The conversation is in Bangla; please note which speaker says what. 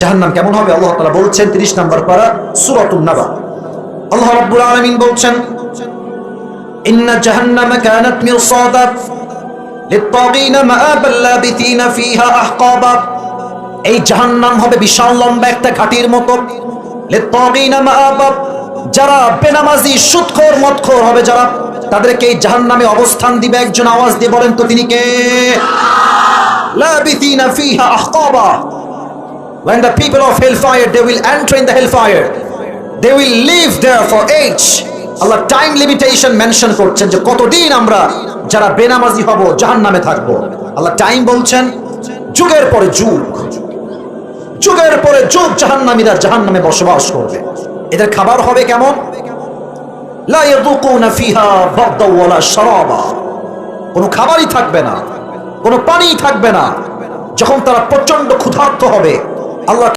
Speaker 1: জাহান্নাম কেমন হবে আল্লাহ তাআলা বলছেন 30 নম্বর পারা সূরাতুন নাবা। আল্লাহ রাব্বুল আলামিন বলছেন, ইন্না জাহান্নামা কানাত মিরসাদা লিত-তাগিনা মাআবাল লাবিথিনা ফিহা আহকাবা। এই জাহান্নাম হবে বিশাল লম্বা একটা ঘাটির মতো। লিত-তাগিনা মাআবা, যারা বেনামাজি সুদখোর মদখোর হবে যারা, তাদেরকে এই জাহান্নামে অবস্থান দিবে একজন। আওয়াজ দিয়ে বলেন তো তিনি কে? লাবিথিনা ফিহা আহকাবা। When the people of hellfire, they will enter in the hellfire, they will live there for age. Allah time limitation mention করছেন যে কতদিন আমরা যারা বেনামাজি হব জাহান্নামে থাকব। আল্লাহ টাইম বলছেন, যুগের পরে যুগ, যুগের পরে যুগ জাহান্নামীরা জাহান্নামে বসবাস করবে। এদের খাবার হবে কেমন? লা ইয়াযুকুনা ফিহা বারদা ওয়ালা শারাবা। কোনো খাবারই থাকবে না, কোনো পানি থাকবে না। যখন তারা প্রচন্ড ক্ষুধার্ত হবে, আল্লাহ